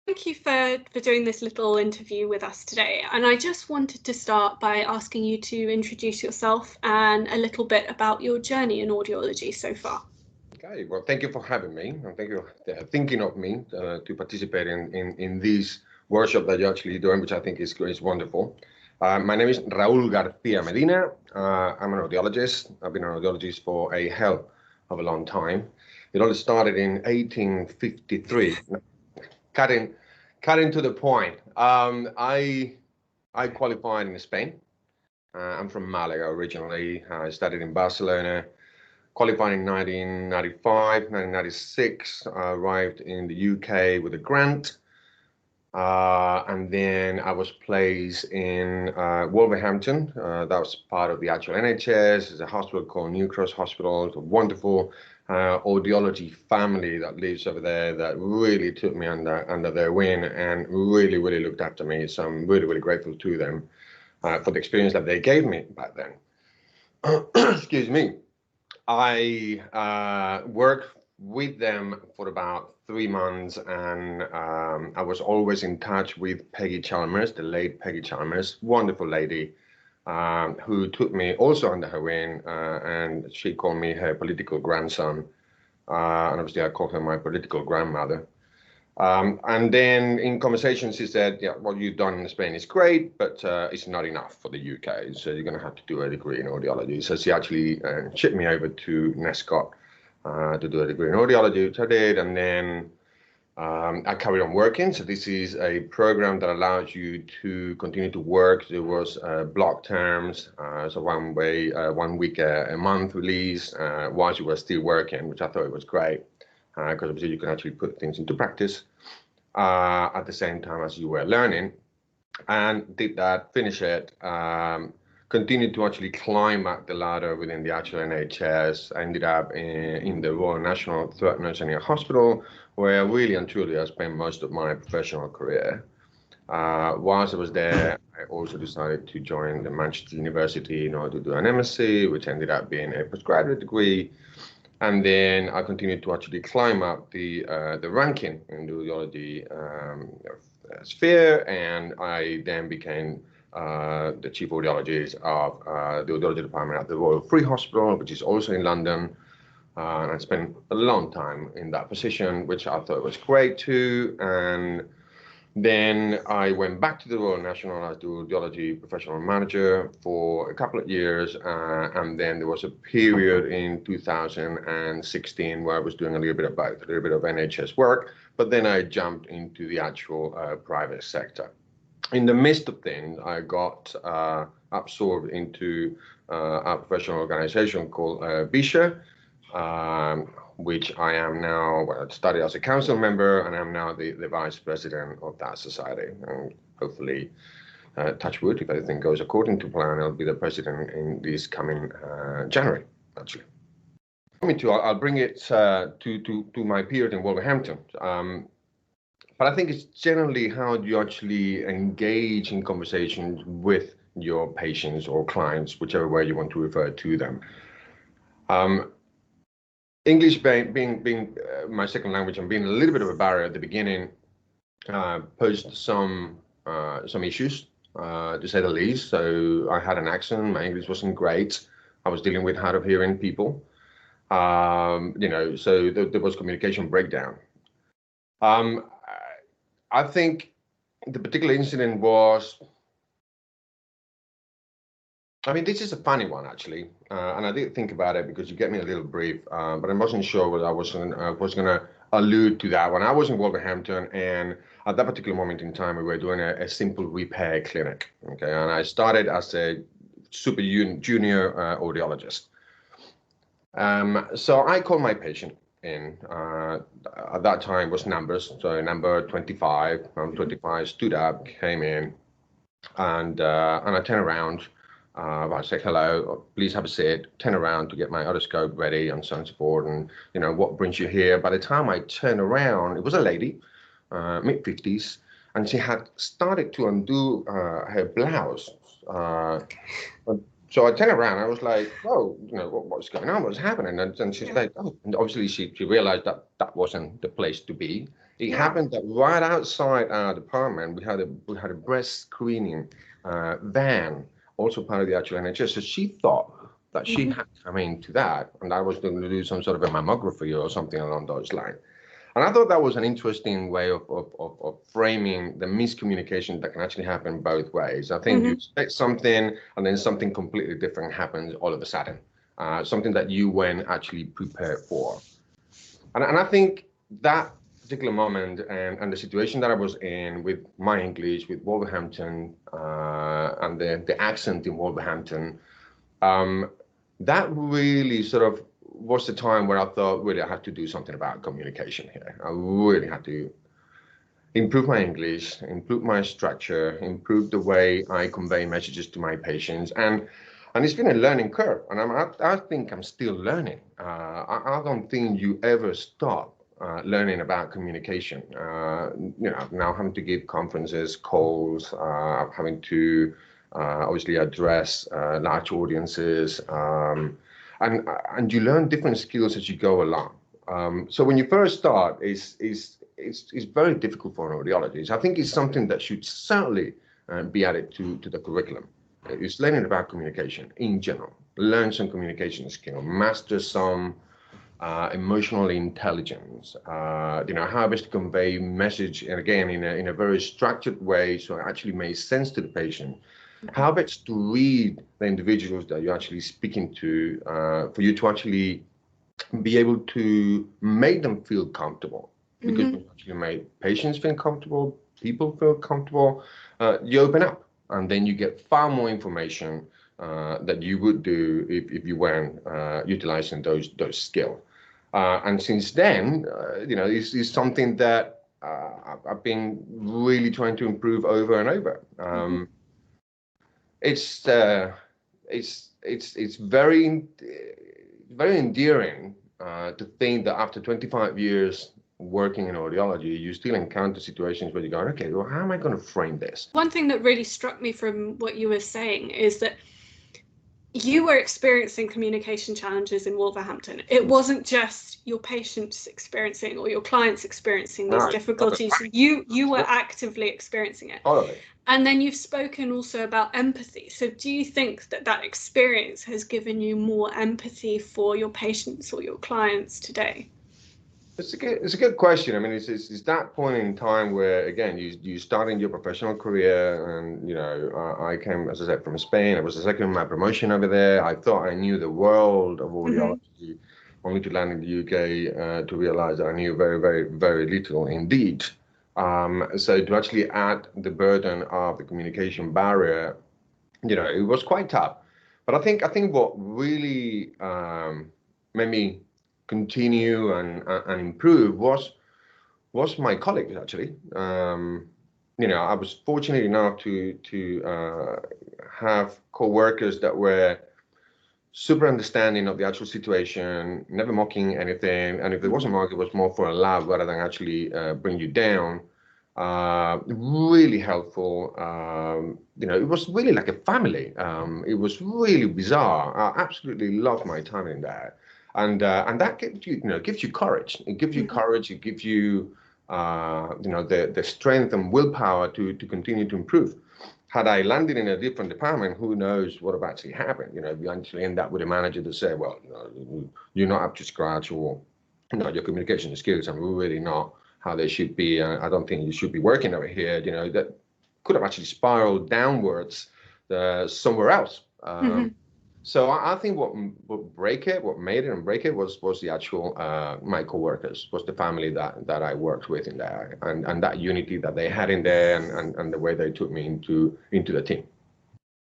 Thank you for doing this little interview with us today. And I just wanted to start by asking you to introduce yourself and a little bit about your journey in audiology so far. Okay, well, thank you for having me, and thank you for thinking of me to participate in this workshop that you're actually doing, which I think is wonderful. My name is Raul Garcia Medina. I'm an audiologist. I've been an audiologist for a hell of a long time. It all started in 1853. Cutting to the point. I qualified in Spain. I'm from Malaga originally. I studied in Barcelona. Qualified in 1995, 1996, arrived in the UK with a grant. And then I was placed in Wolverhampton. That was part of the actual NHS. It's a hospital called New Cross Hospital. It's a wonderful audiology family that lives over there that really took me under their wing and really, really looked after me. So I'm really, really grateful to them for the experience that they gave me back then. Excuse me. I worked with them for about 3 months, and I was always in touch with Peggy Chalmers, the late Peggy Chalmers, wonderful lady, who took me also under her wing, and she called me her political grandson, and obviously I called her my political grandmother. And then in conversation, she said, yeah, what you've done in Spain is great, but it's not enough for the UK. So you're going to have to do a degree in audiology. So she actually shipped me over to Nescott to do a degree in audiology, which I did. And then I carried on working. So this is a program that allows you to continue to work. There was block terms, so 1 week a month release whilst you were still working, which I thought was great. Because obviously you can actually put things into practice at the same time as you were learning, and did that, finish it, continued to actually climb up the ladder within the actual NHS. I ended up in the Royal National Throat Nurse and Ear Hospital, where really and truly I spent most of my professional career. Whilst I was there, I also decided to join the Manchester University in order to do an MSc, which ended up being a postgraduate degree. And then I continued to actually climb up the ranking in the audiology sphere, and I then became the chief audiologist of the audiology department at the Royal Free Hospital, which is also in London. And I spent a long time in that position, which I thought was great too. And then I went back to the Royal National as the audiology professional manager for a couple of years, and then there was a period in 2016 where I was doing a little bit of both, a little bit of NHS work, but then I jumped into the actual private sector. In the midst of things, I got absorbed into a professional organization called BISHA, which I am now, well, I started as a council member, and I'm now the vice president of that society. And hopefully, touch wood, if everything goes according to plan, I'll be the president in this coming January, actually. I'll bring it to my period in Wolverhampton. But I think it's generally how you actually engage in conversations with your patients or clients, whichever way you want to refer to them. English being my second language and being a little bit of a barrier at the beginning posed some issues, to say the least. So I had an accent, my English wasn't great. I was dealing with hard of hearing people, so there was communication breakdown. I think the particular incident was, this is a funny one, actually, and I did think about it because you get me a little brief, but I wasn't sure whether I was going to allude to that one. I was in Wolverhampton, and at that particular moment in time, we were doing a simple repair clinic, okay, and I started as a super junior audiologist. So I called my patient in. At that time was numbers, so number 25. 25 stood up, came in, and I turned around. I said, hello, please have a seat, turn around to get my otoscope ready, and so on and so forth, and what brings you here? By the time I turned around, it was a lady, mid-50s, and she had started to undo her blouse. So I turned around, I was like, oh, what's going on, what's happening? And she's like, oh, and obviously she realized that wasn't the place to be. It Yeah. happened that right outside our department, we had a breast screening van, also part of the actual NHS. So she thought that she had come into that, and I was going to do some sort of a mammography or something along those lines. And I thought that was an interesting way of framing the miscommunication that can actually happen both ways. I think you expect something, and then something completely different happens all of a sudden, something that you weren't actually prepared for. And I think that particular moment and the situation that I was in with my English, with Wolverhampton, and the accent in Wolverhampton, that really sort of was the time where I thought, really, I had to do something about communication here. I really had to improve my English, improve my structure, improve the way I convey messages to my patients. And it's been a learning curve. And I think I'm still learning. I don't think you ever stop learning about communication. Now having to give conferences, calls, having to obviously address large audiences, and you learn different skills as you go along. So when you first start, it's very difficult for an audiologist. I think it's something that should certainly be added to the curriculum. It's learning about communication in general. Learn some communication skill, master some emotional intelligence. How best to convey message, and again in a very structured way, so it actually makes sense to the patient. How best to read the individuals that you're actually speaking to, for you to actually be able to make them feel comfortable. Because when you actually make patients feel comfortable, people feel comfortable, you open up, and then you get far more information that you would do if you weren't utilizing those skills. And since then, this is something that I've been really trying to improve over and over. It's very endearing to think that after 25 years working in audiology, you still encounter situations where you go, okay, well, how am I going to frame this? One thing that really struck me from what you were saying is that you were experiencing communication challenges in Wolverhampton. It wasn't just your patients experiencing or your clients experiencing these difficulties. You were actively experiencing it. Totally. And then you've spoken also about empathy. So do you think that experience has given you more empathy for your patients or your clients today? It's a good question. I mean, it's that point in time where, again, you start in your professional career, and I came, as I said, from Spain. I was the second in my promotion over there. I thought I knew the world of audiology, only to land in the UK to realize that I knew very, very, very little indeed. So to actually add the burden of the communication barrier, it was quite tough. But I think what really made me continue and improve was my colleagues, actually. I was fortunate enough to have co-workers that were super understanding of the actual situation, never mocking anything, and if there was a mock, it was more for a laugh rather than actually bring you down. Really helpful. It was really like a family. It was really bizarre. I absolutely loved my time in there. And that gives you courage. It gives you courage. It gives you the strength and willpower to continue to improve. Had I landed in a different department, who knows what would have actually happened? You actually end up with a manager to say, well, you're not up to scratch, or your communication skills are really not how they should be. I don't think you should be working over here. That could have actually spiraled downwards somewhere else. So I think what made it and break it was the actual my coworkers, was the family that I worked with in there, and that unity that they had in there, and the way they took me into the team.